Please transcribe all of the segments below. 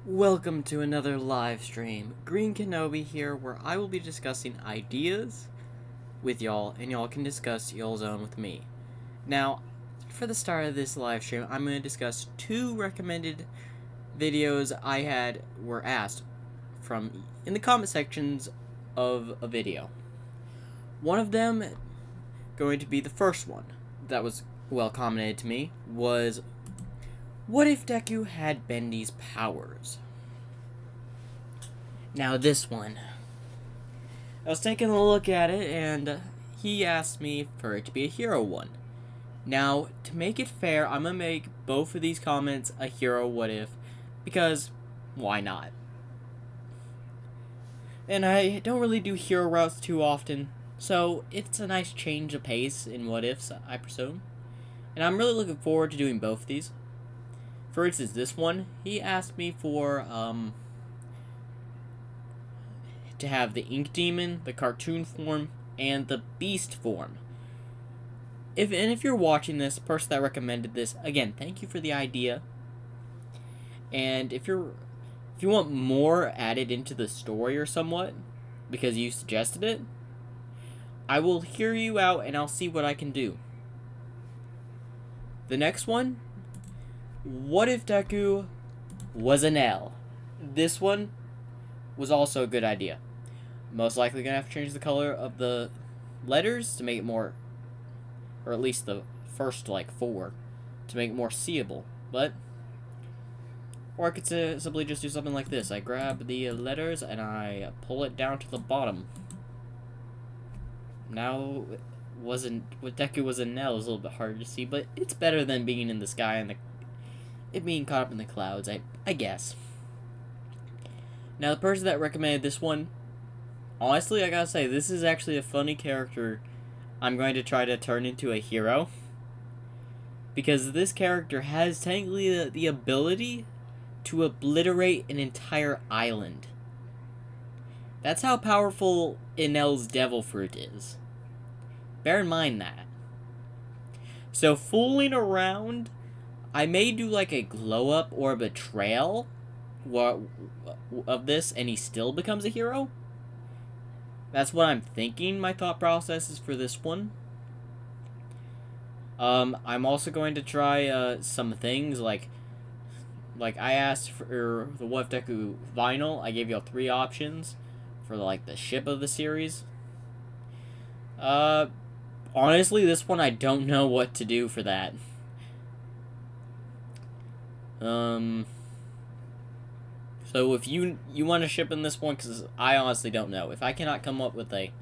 Welcome to another live stream. Green Kenobi here, where I will be discussing ideas with y'all, and y'all can discuss y'all's own with me. Now, for the start of this live stream, I'm going to discuss two recommended videos were asked from in the comment sections of a video. One of them, going to be the first one that was well commented to me, was what if Deku had Bendy's powers? Now this one. I was taking a look at it, and he asked me for it to be a hero one. Now, to make it fair, I'm going to make both of these comments a hero what if, because why not? And I don't really do hero routes too often, so it's a nice change of pace in what ifs, I presume. And I'm really looking forward to doing both of these. For instance, this one, he asked me for, to have the Ink Demon, the cartoon form, and the Beast form. If you're watching this, the person that recommended this, again, thank you for the idea. And if you want more added into the story or somewhat, because you suggested it, I will hear you out and I'll see what I can do. The next one, what if Deku was an L? This one was also a good idea. Most likely gonna have to change the color of the letters to make it more, or at least the first four, to make it more seeable. Or I could simply just do something like this. I grab the letters and I pull it down to the bottom. Now, what Deku was an L is a little bit harder to see, but it's better than being in the sky and it being caught up in the clouds, I guess. Now, the person that recommended this one, honestly, I gotta say, this is actually a funny character I'm going to try to turn into a hero. Because this character has technically the ability to obliterate an entire island. That's how powerful Enel's Devil Fruit is. Bear in mind that. So, fooling around, I may do a glow up or a betrayal of this, and he still becomes a hero. That's what I'm thinking my thought process is for this one. I'm also going to try some things like I asked for the What If Deku vinyl. I gave y'all 3 options for the ship of the series. Honestly, this one I don't know what to do for that. So if you want to ship in this one, because I honestly don't know. If I cannot come up with a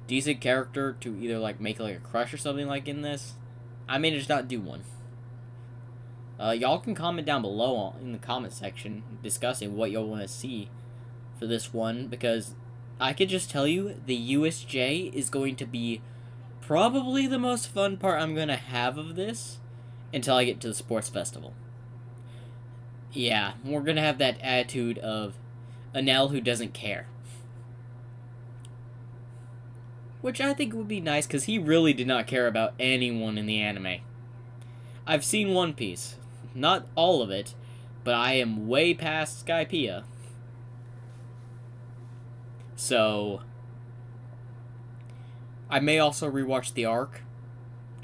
decent character to either make a crush or something in this, I may just not do one. Y'all can comment down below in the comment section discussing what y'all want to see for this one, because I could just tell you the USJ is going to be probably the most fun part I'm going to have of this until I get to the sports festival. Yeah, we're going to have that attitude of Enel who doesn't care. Which I think would be nice, because he really did not care about anyone in the anime. I've seen One Piece. Not all of it, but I am way past Skypiea. So, I may also rewatch the arc,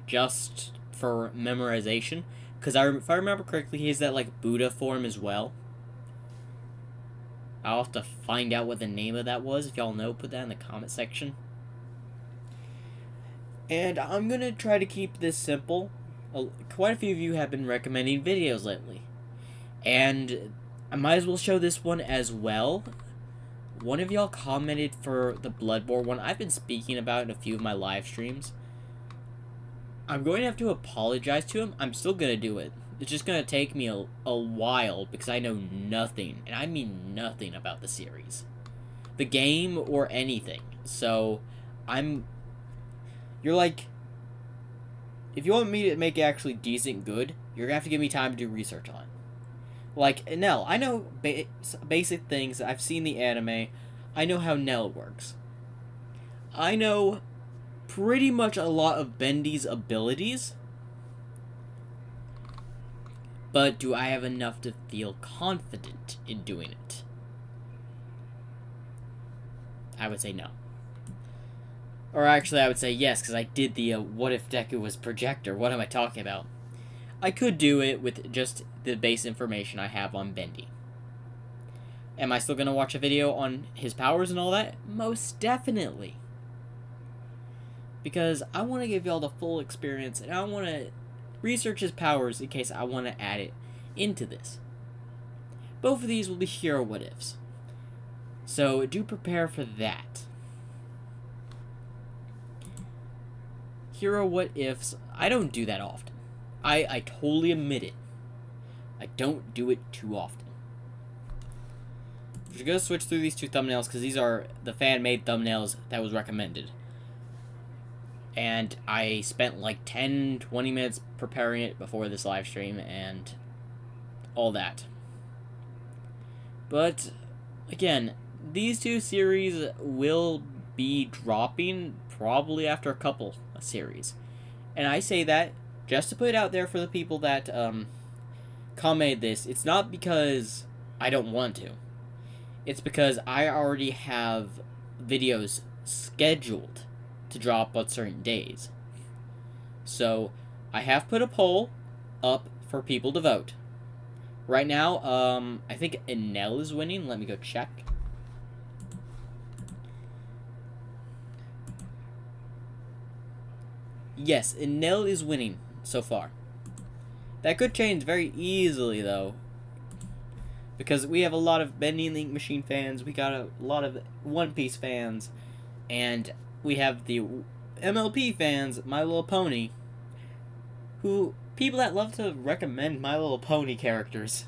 just for memorization. Because if I remember correctly, he has that Buddha form as well. I'll have to find out what the name of that was. If y'all know, put that in the comment section. And I'm going to try to keep this simple. Quite a few of you have been recommending videos lately. And I might as well show this one as well. One of y'all commented for the Bloodborne one. I've been speaking about in a few of my live streams. I'm going to have to apologize to him. I'm still going to do it. It's just going to take me a while because I know nothing, and I mean nothing about the series. The game or anything. So, you're if you want me to make it actually decent good, you're going to have to give me time to do research on it. Nell, I know basic things. I've seen the anime. I know how Nell works. I know pretty much a lot of Bendy's abilities. But do I have enough to feel confident in doing it? I would say no. Or actually, I would say yes, because I did the what if Deku was projector. What am I talking about? I could do it with just the base information I have on Bendy. Am I still going to watch a video on his powers and all that? Most definitely. Because I want to give y'all the full experience, and I want to research his powers in case I want to add it into this. Both of these will be hero what ifs. So do prepare for that. Hero what ifs, I don't do that often. I totally admit it. I don't do it too often. We're going to switch through these two thumbnails because these are the fan-made thumbnails that was recommended. And I spent like 10-20 minutes preparing it before this live stream and all that. But, again, these two series will be dropping probably after a couple of series. And I say that just to put it out there for the people that commented this. It's not because I don't want to. It's because I already have videos scheduled to drop on certain days. So, I have put a poll up for people to vote. Right now, I think Enel is winning. Let me go check. Yes, Enel is winning so far. That could change very easily, though. Because we have a lot of Bending Link Machine fans, we got a lot of One Piece fans, and we have the MLP fans, My Little Pony, who, people that love to recommend My Little Pony characters.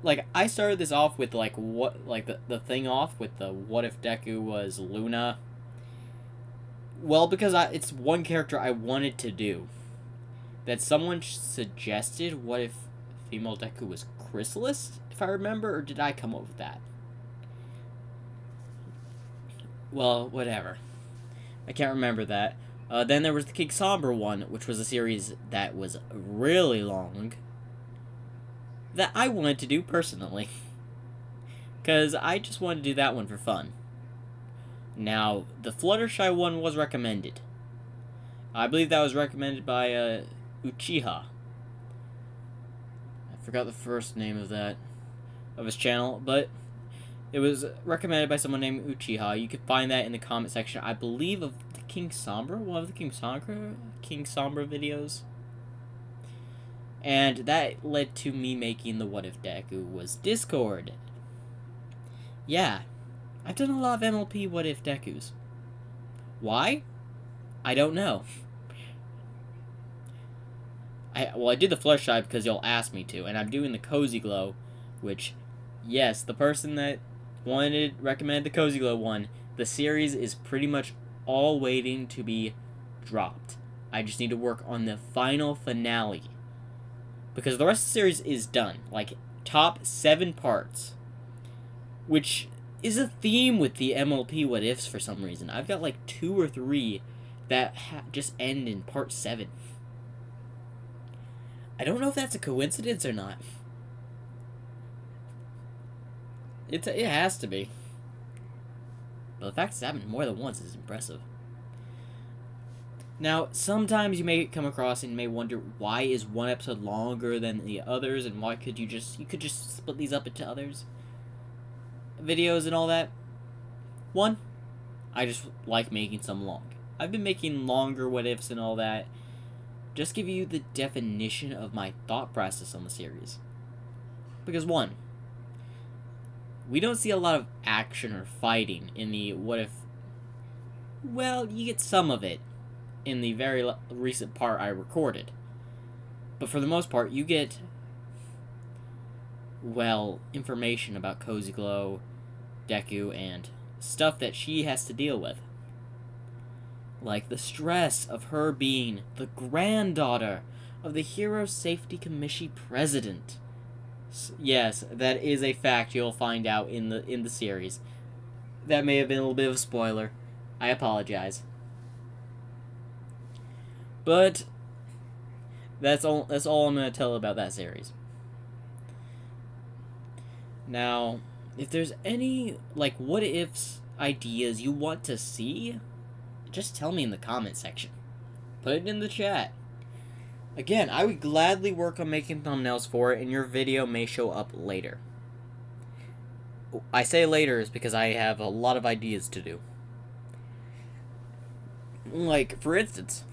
Like, I started this off with, like, the thing off with the what if Deku was Luna. Well, because it's one character I wanted to do. That someone suggested, what if female Deku was Chrysalis, if I remember, or did I come up with that? Well, whatever. I can't remember that. Then there was the King Sombra one, which was a series that was really long, that I wanted to do personally. Because I just wanted to do that one for fun. Now, the Fluttershy one was recommended. I believe that was recommended by Uchiha. I forgot the first name of his channel, but it was recommended by someone named Uchiha. You can find that in the comment section, I believe, of the King Sombra, one of the King Sombra videos. And that led to me making the What If Deku was Discord. Yeah, I've done a lot of MLP What If Dekus. Why? I don't know. I did the Fluttershy because y'all asked me to, and I'm doing the Cozy Glow, which, yes, the person that recommended the Cozy Glow one, the series is pretty much all waiting to be dropped. I just need to work on the final finale. Because the rest of the series is done. Like, top 7 parts. Which is a theme with the MLP What Ifs for some reason. I've got like 2 or 3 that just end in part 7. I don't know if that's a coincidence or not. It has to be. But the fact it's happened more than once is impressive. Now, sometimes you may come across and may wonder, why is one episode longer than the others, and why could you could just split these up into others videos and all that. One, I just like making some long. I've been making longer what ifs and all that. Just give you the definition of my thought process on the series. Because one, we don't see a lot of action or fighting in the what if. Well, you get some of it in the very recent part I recorded. But for the most part, you get, well, information about Cozy Glow, Deku, and stuff that she has to deal with. Like the stress of her being the granddaughter of the Hero Safety Commission president. Yes, that is a fact you'll find out in the series. That may have been a little bit of a spoiler. I apologize. But That's all I'm gonna tell about that series. Now, if there's any like what ifs ideas you want to see, just tell me in the comment section. Put it in the chat. Again, I would gladly work on making thumbnails for it, and your video may show up later. I say later is because I have a lot of ideas to do. Like, for instance,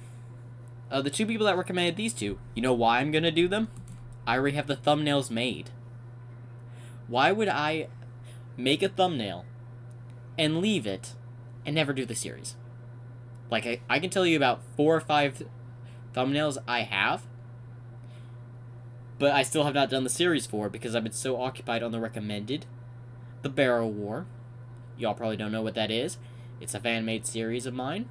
the two people that recommended these two, you know why I'm gonna do them? I already have the thumbnails made. Why would I make a thumbnail and leave it and never do the series? Like, I can tell you about 4 or 5 thumbnails I have, but I still have not done the series for because I've been so occupied on the recommended. The Barrel War. Y'all probably don't know what that is. It's a fan-made series of mine.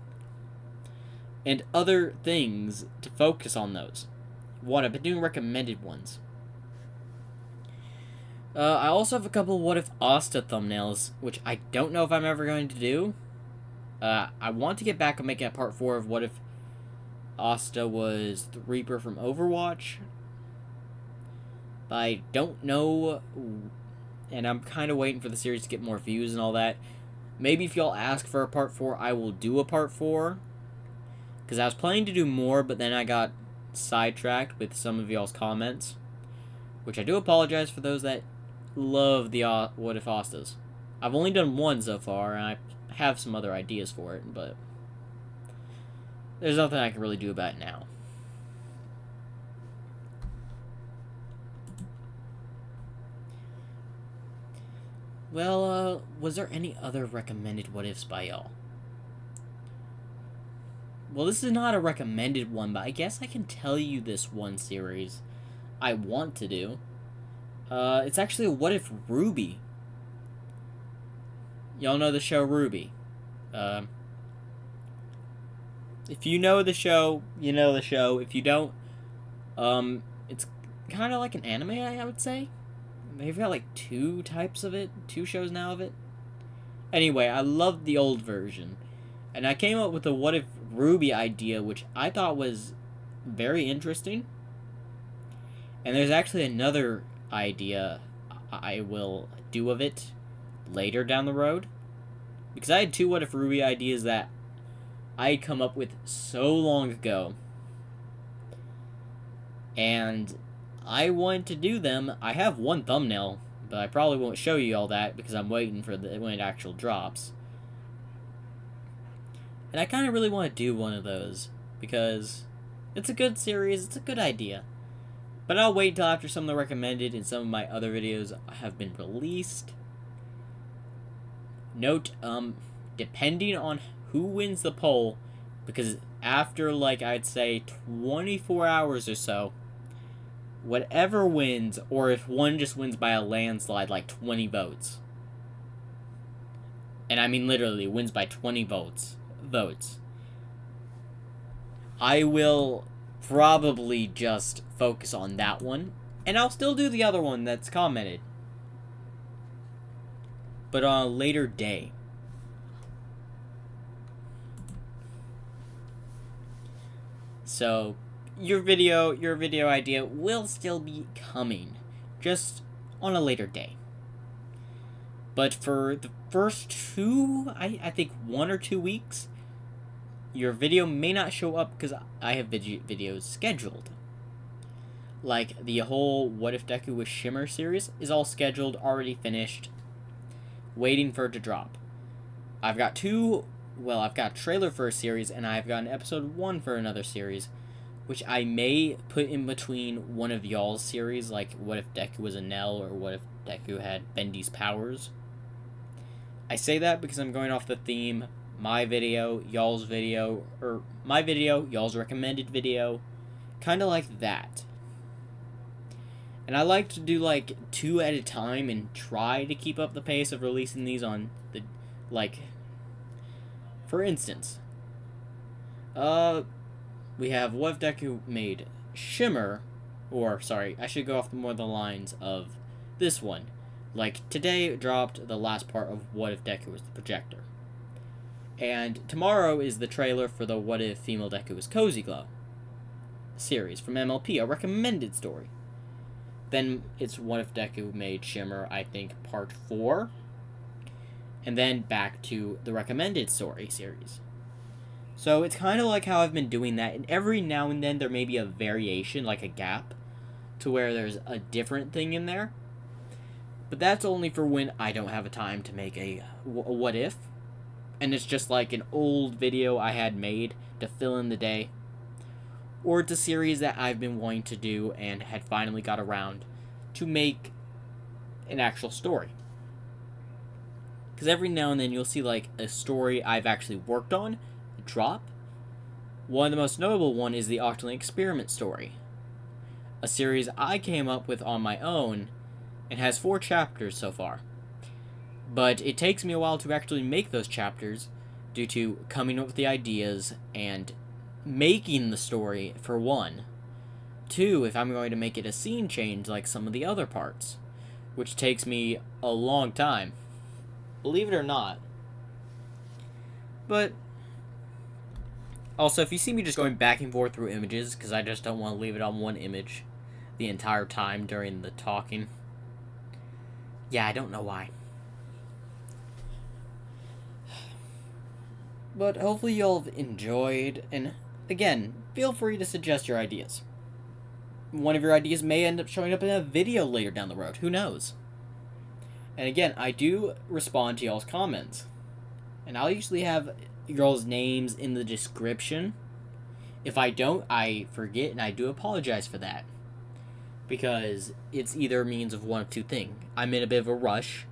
And other things to focus on those. One, I've been doing recommended ones. I also have a couple What If Asta thumbnails, which I don't know if I'm ever going to do. I want to get back on making a part 4 of What If Asta was the Reaper from Overwatch. But I don't know, and I'm kind of waiting for the series to get more views and all that. Maybe if y'all ask for a part 4, I will do a part 4. Because I was planning to do more, but then I got sidetracked with some of y'all's comments. Which I do apologize for those that love the What If Astas. I've only done one so far, and I have some other ideas for it, but there's nothing I can really do about it now. Well, was there any other recommended What Ifs by y'all? Well, this is not a recommended one, but I guess I can tell you this one series I want to do. It's actually a What If RWBY. Y'all know the show RWBY. If you know the show, you know the show. If you don't, it's kind of like an anime, I would say. They've got like 2 types of it, 2 shows now of it. Anyway, I loved the old version. And I came up with a What If RWBY idea, which I thought was very interesting. And there's actually another idea I will do of it later down the road. Because I had 2 What If RWBY ideas that I had come up with so long ago. And I wanted to do them. I have one thumbnail, but I probably won't show you all that because I'm waiting for when it actually drops. And I kind of really want to do one of those because it's a good series, it's a good idea. But I'll wait until after some of the recommended and some of my other videos have been released. Note, depending on who wins the poll, because after, like, I'd say 24 hours or so, whatever wins, or if one just wins by a landslide, like 20 votes. And I mean literally, wins by 20 votes. I will probably just focus on that one. And I'll still do the other one that's commented. But on a later day. So, your video idea will still be coming, just on a later day. But for the first 2, I think 1 or 2 weeks, your video may not show up because I have videos scheduled. Like the whole What If Deku Was Shimmer series is all scheduled, already finished, waiting for it to drop. I've got a trailer for a series, and I've got an episode 1 for another series, which I may put in between one of y'all's series, like What If Deku Was a Nell, or What If Deku Had Bendy's Powers. I say that because I'm going off the theme, my video, y'all's video, or my video, y'all's recommended video, kind of like that. And I like to do like 2 at a time and try to keep up the pace of releasing these on the, like, for instance, we have What If Deku made Shimmer, or sorry, I should go off more the lines of this one. Like, today dropped the last part of What If Deku Was the Projector. And tomorrow is the trailer for the What If Female Deku Was Cozy Glow. series from MLP, a recommended story. Then it's What If Deku Made Shimmer, I think, part 4. And then back to the recommended story series. So it's kind of like how I've been doing that, and every now and then there may be a variation, like a gap, to where there's a different thing in there. But that's only for when I don't have a time to make a what if. And it's just like an old video I had made to fill in the day. Or it's a series that I've been wanting to do and had finally got around to make an actual story. Because every now and then you'll see like a story I've actually worked on drop. One of the most notable one is the Octoling Experiment story. A series I came up with on my own and has 4 chapters so far. But it takes me a while to actually make those chapters due to coming up with the ideas and making the story, for one. 2, if I'm going to make it a scene change like some of the other parts, which takes me a long time. Believe it or not. But also, if you see me just going back and forth through images, because I just don't want to leave it on one image the entire time during the talking. Yeah, I don't know why. But hopefully you'll have enjoyed, and again, feel free to suggest your ideas. One of your ideas may end up showing up in a video later down the road, who knows? And again, I do respond to y'all's comments. And I'll usually have y'all's names in the description. If I don't, I forget, and I do apologize for that. Because it's either means of one of 2 things. I'm in a bit of a rush,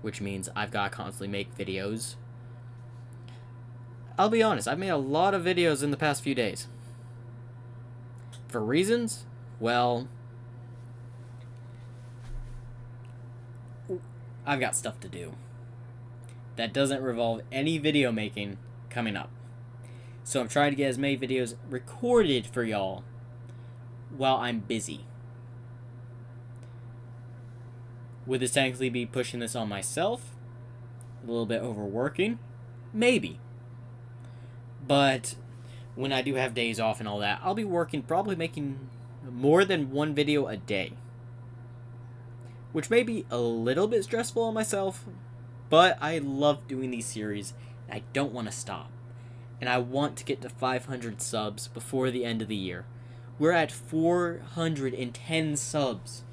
which means I've got to constantly make videos. I'll be honest, I've made a lot of videos in the past few days. For reasons? Well, I've got stuff to do. That doesn't revolve any video making coming up. So I'm trying to get as many videos recorded for y'all while I'm busy. Would this technically be pushing this on myself? A little bit overworking? Maybe. But when I do have days off and all that, I'll be working, probably making more than 1 video a day. Which may be a little bit stressful on myself, but I love doing these series, and I don't want to stop. And I want to get to 500 subs before the end of the year. We're at 410 subs.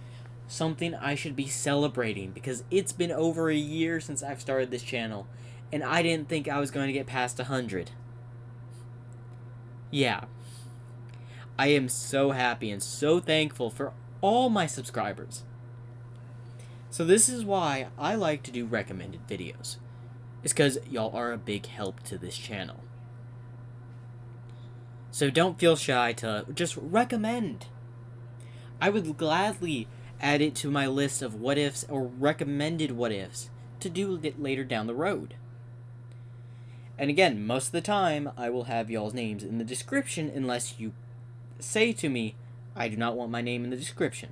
Something I should be celebrating, because it's been over a year since I've started this channel, and I didn't think I was going to get past 100. Yeah. I am so happy and so thankful for all my subscribers. So this is why I like to do recommended videos. It's because y'all are a big help to this channel. So don't feel shy to just recommend. I would gladly add it to my list of what ifs or recommended what ifs to do later down the road. And again, most of the time, I will have y'all's names in the description unless you say to me, I do not want my name in the description.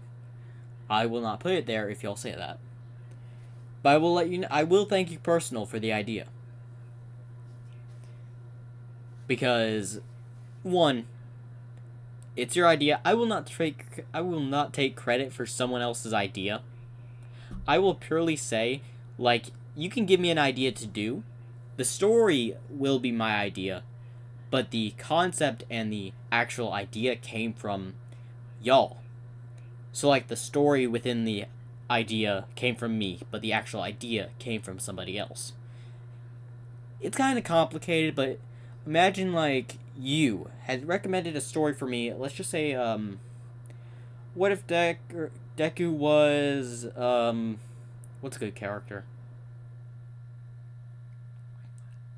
I will not put it there if y'all say that. But I will let you know, I will thank you personal for the idea. Because, 1, it's your idea. I will not take credit for someone else's idea. I will purely say, like, you can give me an idea to do. The story will be my idea, but the concept and the actual idea came from y'all. So, like, the story within the idea came from me, but the actual idea came from somebody else. It's kind of complicated, but imagine, like, you had recommended a story for me. Let's just say, what if Deku was, what's a good character?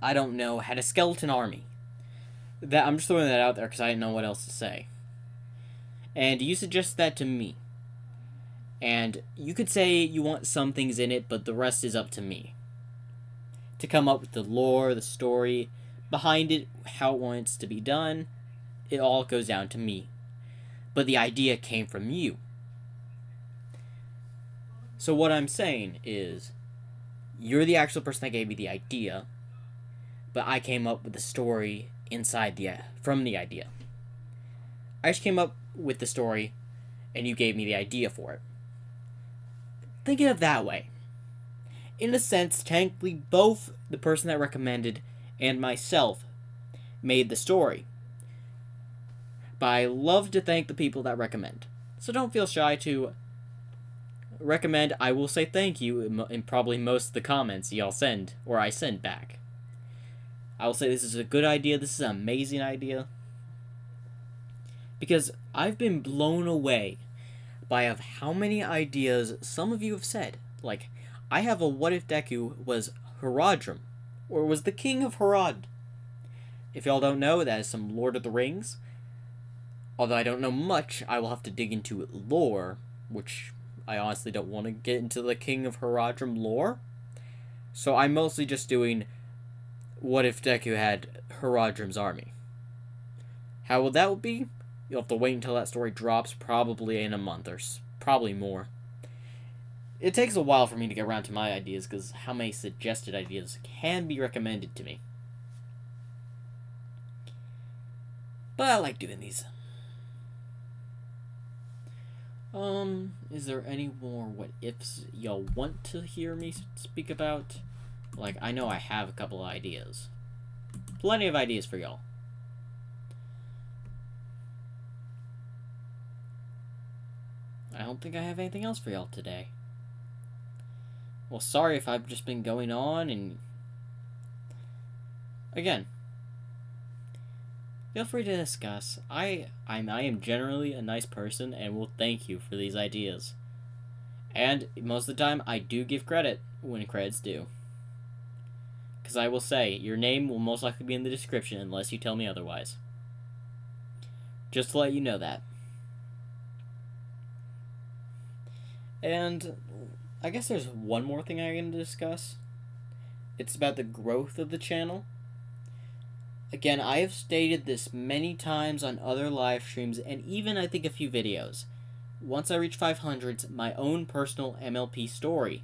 I don't know, had a skeleton army. That I'm just throwing that out there because I didn't know what else to say. And you suggest that to me. And you could say you want some things in it, but the rest is up to me. To come up with the lore, the story, behind it, how it wants to be done, it all goes down to me. But the idea came from you. So what I'm saying is, you're the actual person that gave me the idea, but I came up with the story inside from the idea. I just came up with the story, and you gave me the idea for it. Think of it that way. In a sense, technically, both the person that recommended and myself made the story. But I love to thank the people that recommend. So don't feel shy to recommend. I will say thank you in probably most of the comments y'all send, or I send back. I will say this is a good idea, this is an amazing idea. Because I've been blown away by of how many ideas some of you have said. Like, I have a what if Deku was Haradrim, or was the king of Harad. If y'all don't know, that is some Lord of the Rings. Although I don't know much, I will have to dig into lore, which I honestly don't want to get into the king of Haradrim lore. So I'm mostly just doing what if Deku had Haradrim's army. How will that be? You'll have to wait until that story drops, probably in a month, or probably more. It takes a while for me to get around to my ideas, because how many suggested ideas can be recommended to me. But I like doing these. Is there any more what ifs y'all want to hear me speak about? Like, I know I have a couple of ideas. Plenty of ideas for y'all. I don't think I have anything else for y'all today. Well, sorry if I've just been going on, and again, feel free to discuss. I am generally a nice person and will thank you for these ideas. And most of the time, I do give credit when credit's due. Because I will say, your name will most likely be in the description unless you tell me otherwise. Just to let you know that. And I guess there's one more thing I'm going to discuss. It's about the growth of the channel. Again, I have stated this many times on other live streams and even I think a few videos. Once I reach 500s, my own personal MLP story.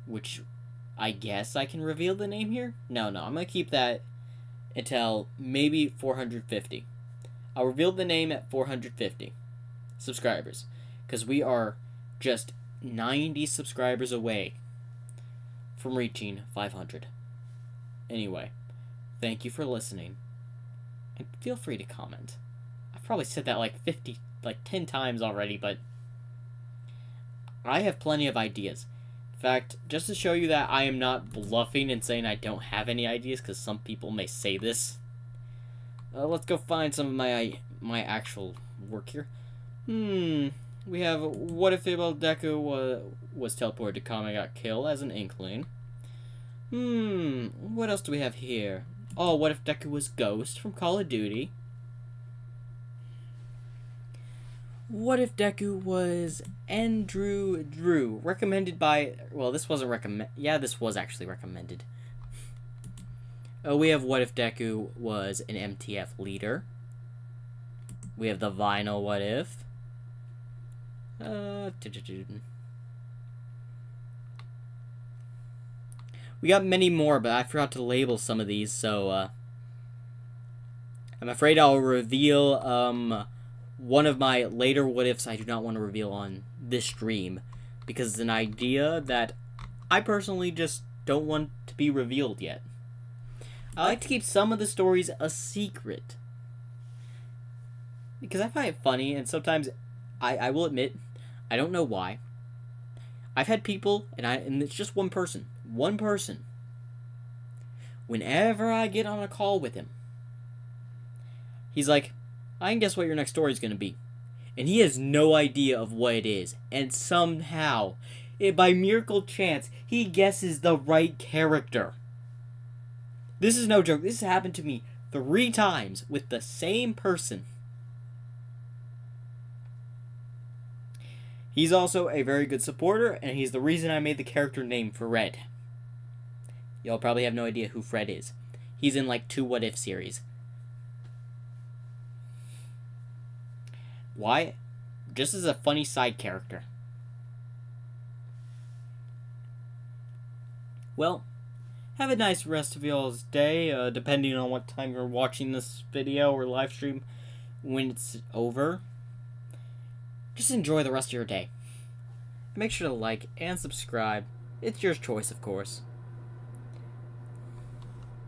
Which I guess I can reveal the name here? No, I'm going to keep that until maybe 450. I'll reveal the name at 450 subscribers. Because we are just 90 subscribers away from reaching 500. Anyway, thank you for listening. And feel free to comment. I've probably said that like 10 times already, but I have plenty of ideas. In fact, just to show you that I am not bluffing and saying I don't have any ideas, because some people may say this. Let's go find some of my actual work here. We have what if Deku was teleported to Kamiga Kill as an Inkling. What else do we have here? Oh, what if Deku was Ghost from Call of Duty? What if Deku was Andrew Drew? Recommended by... Well, this wasn't recommended. Yeah, this was actually recommended. We have what if Deku was an MTF leader. We have the Vinyl what if. We got many more, but I forgot to label some of these, so I'm afraid I'll reveal one of my later what ifs I do not want to reveal on this stream, because it's an idea that I personally just don't want to be revealed yet. I like to keep some of the stories a secret, because I find it funny, and sometimes I will admit I don't know why. I've had people, and it's just one person. Whenever I get on a call with him, he's like, I can guess what your next story is going to be. And he has no idea of what it is. And somehow, by miracle chance, he guesses the right character. This is no joke. This has happened to me 3 times with the same person. He's also a very good supporter, and he's the reason I made the character name Fred. Y'all probably have no idea who Fred is. He's in like 2 What If series. Why? Just as a funny side character. Well, have a nice rest of y'all's day, depending on what time you're watching this video or live stream. when it's over, just enjoy the rest of your day. Make sure to like and subscribe. It's your choice, of course.